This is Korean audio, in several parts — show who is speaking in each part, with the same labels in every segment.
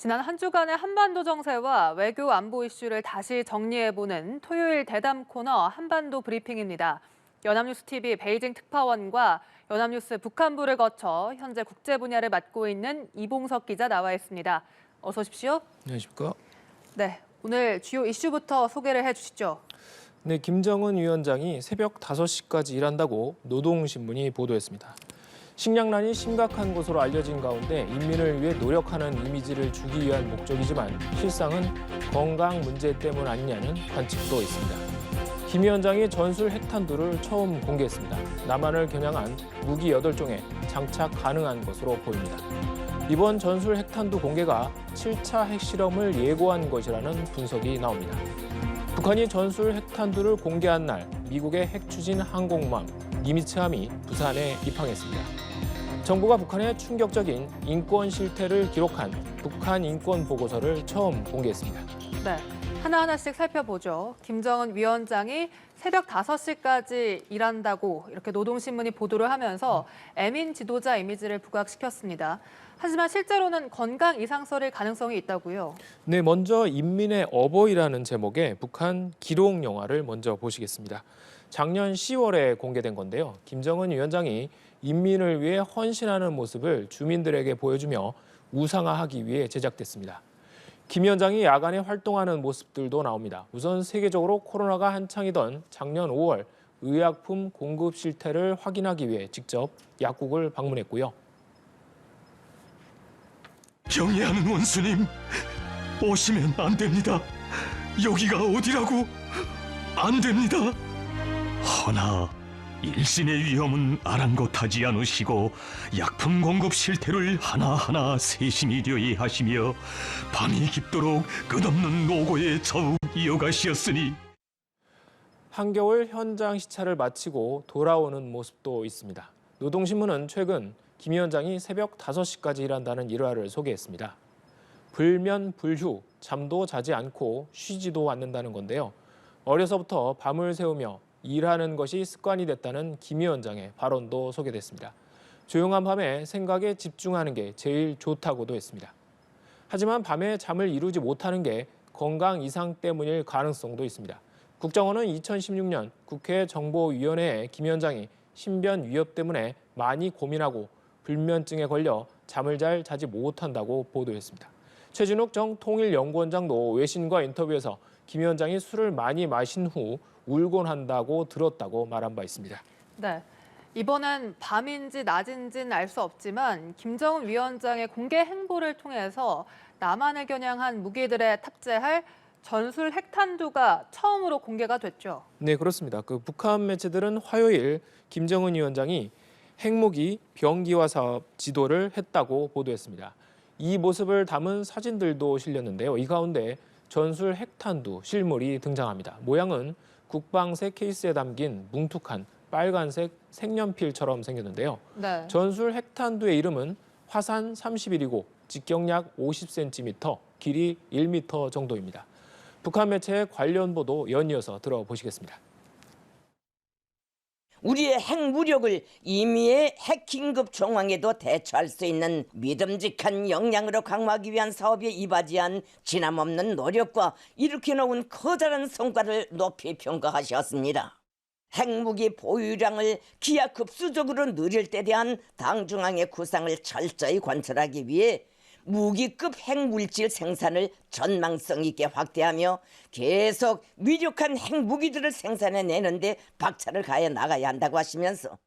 Speaker 1: 지난 한 주간의 한반도 정세와 외교 안보 이슈를 다시 정리해보는 토요일 대담 코너 한반도 브리핑입니다. 연합뉴스 TV 베이징 특파원과 연합뉴스 북한부를 거쳐 현재 국제 분야를 맡고 있는 이봉석 기자 나와 있습니다. 어서 오십시오.
Speaker 2: 안녕하십니까?
Speaker 1: 네, 오늘 주요 이슈부터 소개를 해주시죠.
Speaker 2: 네, 김정은 위원장이 새벽 5시까지 일한다고 노동신문이 보도했습니다. 식량난이 심각한 것으로 알려진 가운데 인민을 위해 노력하는 이미지를 주기 위한 목적이지만 실상은 건강 문제 때문 아니냐는 관측도 있습니다. 김 위원장이 전술 핵탄두를 처음 공개했습니다. 남한을 겨냥한 무기 8종에 장착 가능한 것으로 보입니다. 이번 전술 핵탄두 공개가 7차 핵실험을 예고한 것이라는 분석이 나옵니다. 북한이 전술 핵탄두를 공개한 날 미국의 핵추진 항공모함 니미츠함이 부산에 입항했습니다. 정부가 북한의 충격적인 인권 실태를 기록한 북한 인권 보고서를 처음 공개했습니다.
Speaker 1: 네, 하나하나씩 살펴보죠. 김정은 위원장이 새벽 5시까지 일한다고 이렇게 노동신문이 보도를 하면서 애민 지도자 이미지를 부각시켰습니다. 하지만 실제로는 건강 이상설일 가능성이 있다고요.
Speaker 2: 네, 먼저 인민의 어버이라는 제목의 북한 기록 영화를 먼저 보시겠습니다. 작년 10월에 공개된 건데요. 김정은 위원장이 인민을 위해 헌신하는 모습을 주민들에게 보여주며 우상화하기 위해 제작됐습니다. 김 위원장이 야간에 활동하는 모습들도 나옵니다. 우선 세계적으로 코로나가 한창이던 작년 5월 의약품 공급 실태를 확인하기 위해 직접 약국을 방문했고요.
Speaker 3: 경애하는 원수님, 오시면 안 됩니다. 여기가 어디라고? 안 됩니다. 허나 일신의 위험은 아랑곳하지 않으시고 약품 공급 실태를 하나하나 세심히留意하시며 밤이 깊도록 끝없는 노고에 더욱 이어가시었으니
Speaker 2: 한겨울 현장 시찰을 마치고 돌아오는 모습도 있습니다. 노동신문은 최근 김 위원장이 새벽 5시까지 일한다는 일화를 소개했습니다. 불면불휴, 잠도 자지 않고 쉬지도 않는다는 건데요. 어려서부터 밤을 새우며 일하는 것이 습관이 됐다는 김 위원장의 발언도 소개됐습니다. 조용한 밤에 생각에 집중하는 게 제일 좋다고도 했습니다. 하지만 밤에 잠을 이루지 못하는 게 건강 이상 때문일 가능성도 있습니다. 국정원은 2016년 국회 정보위원회에 김 위원장이 신변 위협 때문에 많이 고민하고 불면증에 걸려 잠을 잘 자지 못한다고 보도했습니다. 최진욱 정 통일연구원장도 외신과 인터뷰에서 김 위원장이 술을 많이 마신 후 울곤 한다고 들었다고 말한 바 있습니다.
Speaker 1: 네, 이번엔 밤인지 낮인지는 알 수 없지만 김정은 위원장의 공개 행보를 통해서 남한을 겨냥한 무기들에 탑재할 전술 핵탄두가 처음으로 공개가 됐죠.
Speaker 2: 네, 그렇습니다. 북한 매체들은 화요일 김정은 위원장이 핵무기 병기화 사업 지도를 했다고 보도했습니다. 이 모습을 담은 사진들도 실렸는데요. 이 가운데 전술 핵탄두 실물이 등장합니다. 모양은 국방색 케이스에 담긴 뭉툭한 빨간색 색연필처럼 생겼는데요.
Speaker 1: 네.
Speaker 2: 전술 핵탄두의 이름은 화산 31이고 직경약 50cm, 길이 1m 정도입니다. 북한 매체의 관련 보도 연이어서 들어보시겠습니다.
Speaker 4: 우리의 핵무력을 임의의 핵긴급 정황에도 대처할 수 있는 믿음직한 역량으로 강화하기 위한 사업에 이바지한 지남없는 노력과 일으켜놓은 커다란 성과를 높이 평가하셨습니다. 핵무기 보유량을 기하급수적으로 늘릴 때 대한 당중앙의 구상을 철저히 관철하기 위해 무기급 핵물질 생산을 전망성 있게 확대하며 계속 위력한 핵무기들을 생산해내는데 박차를 가해 나가야 한다고 하시면서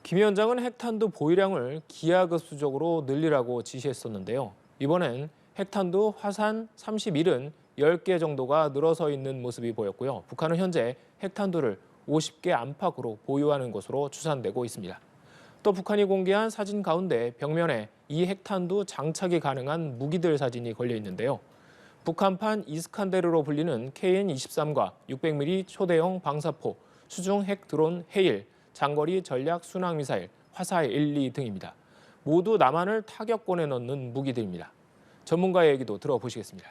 Speaker 2: 김 위원장은 핵탄두 보유량을 기하급수적으로 늘리라고 지시했었는데요. 이번엔 핵탄두 화산 31은 10개 정도가 늘어서 있는 모습이 보였고요. 북한은 현재 핵탄두를 50개 안팎으로 보유하는 것으로 추산되고 있습니다. 또 북한이 공개한 사진 가운데 벽면에 이 핵탄두 장착이 가능한 무기들 사진이 걸려 있는데요. 북한판 이스칸데르로 불리는 KN-23과 600mm 초대형 방사포, 수중 핵 드론 헤일, 장거리 전략 순항미사일, 화살 1, 2 등입니다. 모두 남한을 타격권에 넣는 무기들입니다. 전문가의 얘기도 들어보시겠습니다.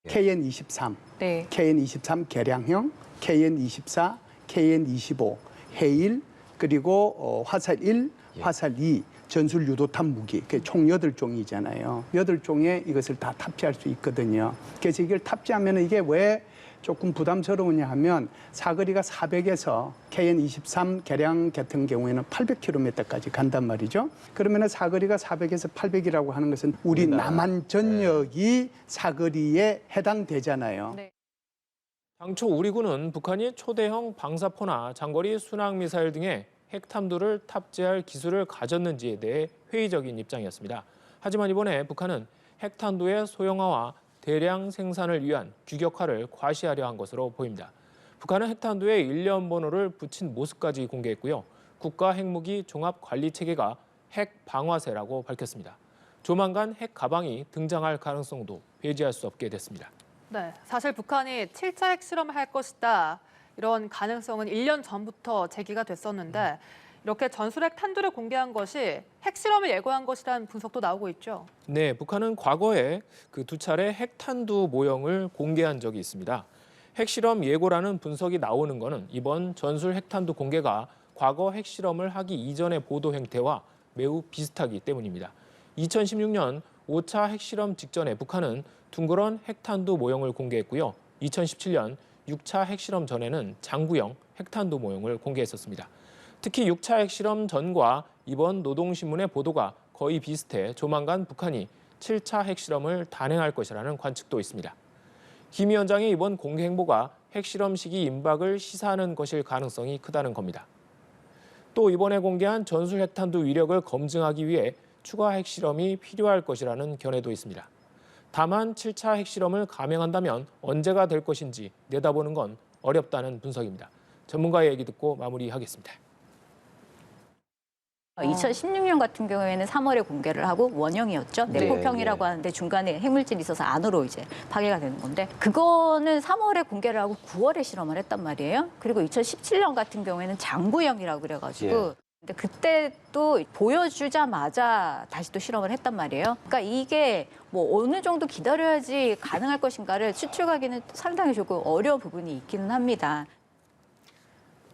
Speaker 5: KN-23,
Speaker 1: 네.
Speaker 5: KN-23 개량형, KN-24, KN-25, 헤일, 그리고 화살 1, 화살 2 전술 유도탄 무기, 총 8종이잖아요. 8종에 이것을 다 탑재할 수 있거든요. 그래서 이걸 탑재하면 이게 왜 조금 부담스러우냐 하면 사거리가 400에서 KN-23 개량 같은 경우에는 800km까지 간단 말이죠. 그러면 사거리가 400에서 800이라고 하는 것은 우리 남한 전역이 사거리에 해당되잖아요.
Speaker 1: 네.
Speaker 2: 당초 우리 군은 북한이 초대형 방사포나 장거리 순항미사일 등의 핵탐두를 탑재할 기술을 가졌는지에 대해 회의적인 입장이었습니다. 하지만 이번에 북한은 핵탄두의 소형화와 대량 생산을 위한 규격화를 과시하려 한 것으로 보입니다. 북한은 핵탄두에 일련 번호를 붙인 모습까지 공개했고요. 국가 핵무기 종합관리체계가 핵방화쇠라고 밝혔습니다. 조만간 핵 가방이 등장할 가능성도 배제할 수 없게 됐습니다.
Speaker 1: 네, 사실 북한이 7차 핵실험을 할 것이다. 이런 가능성은 1년 전부터 제기가 됐었는데 이렇게 전술핵 탄두를 공개한 것이 핵실험을 예고한 것이라는 분석도 나오고 있죠.
Speaker 2: 네, 북한은 과거에 그 2차례 핵탄두 모형을 공개한 적이 있습니다. 핵실험 예고라는 분석이 나오는 것은 이번 전술 핵탄두 공개가 과거 핵실험을 하기 이전의 보도 행태와 매우 비슷하기 때문입니다. 2016년 5차 핵실험 직전에 북한은 둥그런 핵탄두 모형을 공개했고요. 2017년 6차 핵실험 전에는 장구형 핵탄두 모형을 공개했었습니다. 특히 6차 핵실험 전과 이번 노동신문의 보도가 거의 비슷해 조만간 북한이 7차 핵실험을 단행할 것이라는 관측도 있습니다. 김 위원장의 이번 공개 행보가 핵실험 시기 임박을 시사하는 것일 가능성이 크다는 겁니다. 또 이번에 공개한 전술 핵탄두 위력을 검증하기 위해 추가 핵실험이 필요할 것이라는 견해도 있습니다. 다만 7차 핵실험을 감행한다면 언제가 될 것인지 내다보는 건 어렵다는 분석입니다. 전문가의 얘기 듣고 마무리하겠습니다.
Speaker 6: 2016년 같은 경우에는 3월에 공개를 하고 원형이었죠. 내포평이라고 하는데 중간에 핵물질이 있어서 안으로 이제 파괴가 되는 건데 그거는 3월에 공개를 하고 9월에 실험을 했단 말이에요. 그리고 2017년 같은 경우에는 장구형이라고 그래가지고 근데 그때 또 보여주자마자 다시 또 실험을 했단 말이에요. 그러니까 이게 뭐 어느 정도 기다려야지 가능할 것인가를 추측하기는 상당히 조금 어려운 부분이 있기는 합니다.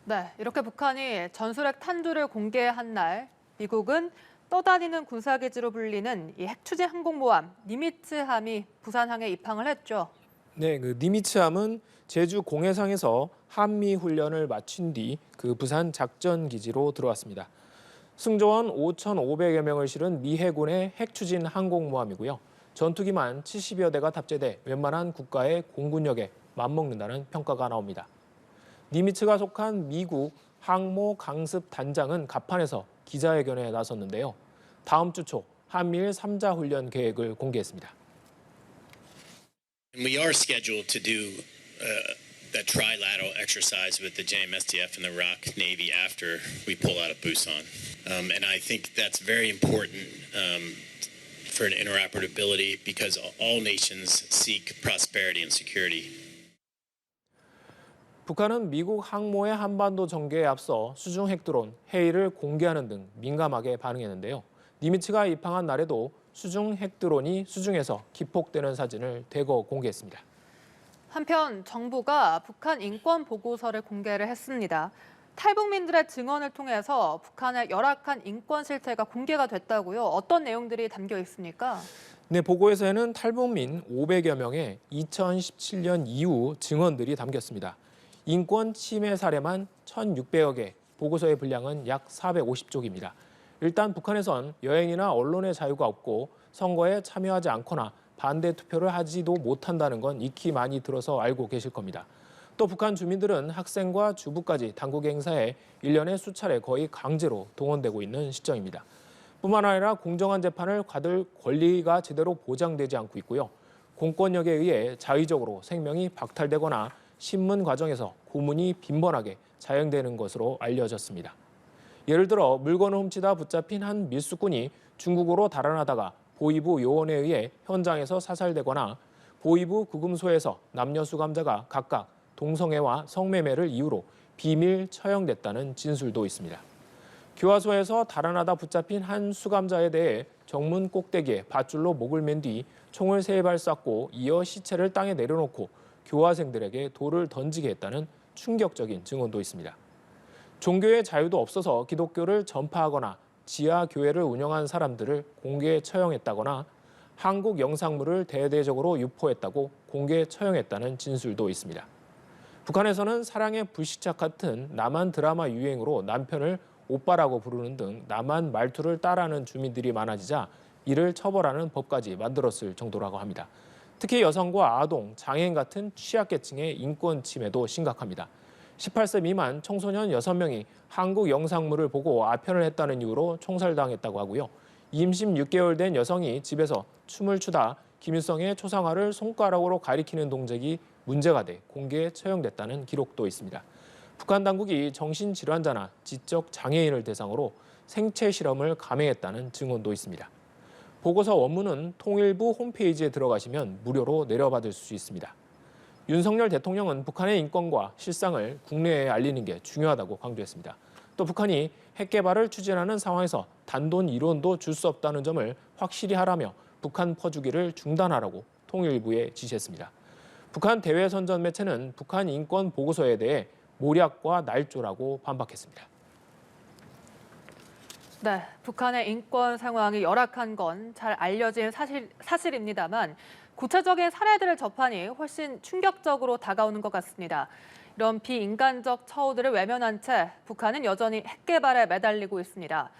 Speaker 1: 네, 이렇게 북한이 전술핵 탄두를 공개한 날 미국은 떠다니는 군사기지로 불리는 이 핵추진 항공모함 니미츠함이 부산항에 입항을 했죠.
Speaker 2: 네, 그 니미츠함은 제주 공해상에서 한미 훈련을 마친 뒤 그 부산 작전 기지로 들어왔습니다. 승조원 5,500여 명을 실은 미 해군의 핵추진 항공모함이고요. 전투기만 70여 대가 탑재돼 웬만한 국가의 공군력에 맞먹는다는 평가가 나옵니다. 니미츠가 속한 미국 항모 강습 단장은 갑판에서 기자회견에 나섰는데요. 다음 주 초 한미일 3자 훈련 계획을 공개했습니다.
Speaker 7: We are scheduled to do that trilateral exercise with the JMSTF and the ROC Navy after we pull out of Busan. And I think that's very important for an interoperability because all nations seek prosperity and security.
Speaker 2: 북한은 미국 항모의 한반도 전개에 앞서 수중 핵드론 헤이를 공개하는 등 민감하게 반응했는데요. 니미츠가 입항한 날에도 수중 핵드론이 수중에서 기폭되는 사진을 대거 공개했습니다.
Speaker 1: 한편 정부가 북한 인권 보고서를 공개를 했습니다. 탈북민들의 증언을 통해서 북한의 열악한 인권 실태가 공개가 됐다고요. 어떤 내용들이 담겨 있습니까?
Speaker 2: 네, 보고에서는 탈북민 500여 명의 2017년 이후 증언들이 담겼습니다. 인권 침해 사례만 1,600여 개, 보고서의 분량은 약 450쪽입니다. 일단 북한에선 여행이나 언론의 자유가 없고 선거에 참여하지 않거나 반대 투표를 하지도 못한다는 건 익히 많이 들어서 알고 계실 겁니다. 또 북한 주민들은 학생과 주부까지 당국의 행사에 1년에 수차례 거의 강제로 동원되고 있는 시점입니다. 뿐만 아니라 공정한 재판을 받을 권리가 제대로 보장되지 않고 있고요. 공권력에 의해 자의적으로 생명이 박탈되거나 신문 과정에서 고문이 빈번하게 자행되는 것으로 알려졌습니다. 예를 들어 물건을 훔치다 붙잡힌 한 밀수꾼이 중국으로 달아나다가 보위부 요원에 의해 현장에서 사살되거나 보위부 구금소에서 남녀 수감자가 각각 동성애와 성매매를 이유로 비밀 처형됐다는 진술도 있습니다. 교화소에서 달아나다 붙잡힌 한 수감자에 대해 정문 꼭대기에 밧줄로 목을 맨 뒤 총을 3발 쐈고 이어 시체를 땅에 내려놓고 교화생들에게 돌을 던지게 했다는 충격적인 증언도 있습니다. 종교의 자유도 없어서 기독교를 전파하거나 지하 교회를 운영한 사람들을 공개 처형했다거나 한국 영상물을 대대적으로 유포했다고 공개 처형했다는 진술도 있습니다. 북한에서는 사랑의 불시착 같은 남한 드라마 유행으로 남편을 오빠라고 부르는 등 남한 말투를 따라하는 주민들이 많아지자 이를 처벌하는 법까지 만들었을 정도라고 합니다. 특히 여성과 아동, 장애인 같은 취약계층의 인권 침해도 심각합니다. 18세 미만 청소년 6명이 한국 영상물을 보고 아편을 했다는 이유로 총살당했다고 하고요. 임신 6개월 된 여성이 집에서 춤을 추다 김일성의 초상화를 손가락으로 가리키는 동작이 문제가 돼 공개 처형됐다는 기록도 있습니다. 북한 당국이 정신질환자나 지적 장애인을 대상으로 생체 실험을 감행했다는 증언도 있습니다. 보고서 원문은 통일부 홈페이지에 들어가시면 무료로 내려받을 수 있습니다. 윤석열 대통령은 북한의 인권과 실상을 국내에 알리는 게 중요하다고 강조했습니다. 또 북한이 핵 개발을 추진하는 상황에서 단돈 1원도 줄 수 없다는 점을 확실히 하라며 북한 퍼주기를 중단하라고 통일부에 지시했습니다. 북한 대외선전 매체는 북한 인권 보고서에 대해 모략과 날조라고 반박했습니다.
Speaker 1: 네, 북한의 인권 상황이 열악한 건 잘 알려진 사실입니다만 구체적인 사례들을 접하니 훨씬 충격적으로 다가오는 것 같습니다. 이런 비인간적 처우들을 외면한 채 북한은 여전히 핵 개발에 매달리고 있습니다.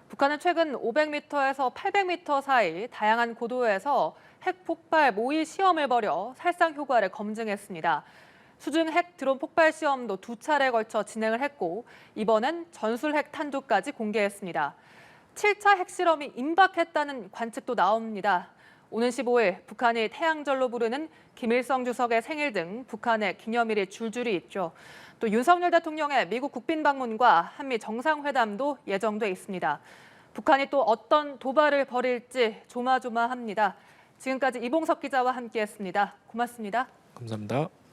Speaker 1: 북한은 최근 500m에서 800m 사이 다양한 고도에서 핵 폭발 모의 시험을 벌여 살상 효과를 검증했습니다. 수중 핵 드론 폭발 시험도 2차례에 걸쳐 진행을 했고 이번엔 전술 핵 탄두까지 공개했습니다. 7차 핵실험이 임박했다는 관측도 나옵니다. 오는 15일 북한이 태양절로 부르는 김일성 주석의 생일 등 북한의 기념일이 줄줄이 있죠. 또 윤석열 대통령의 미국 국빈 방문과 한미 정상회담도 예정돼 있습니다. 북한이 또 어떤 도발을 벌일지 조마조마합니다. 지금까지 이봉석 기자와 함께했습니다. 고맙습니다.
Speaker 2: 감사합니다.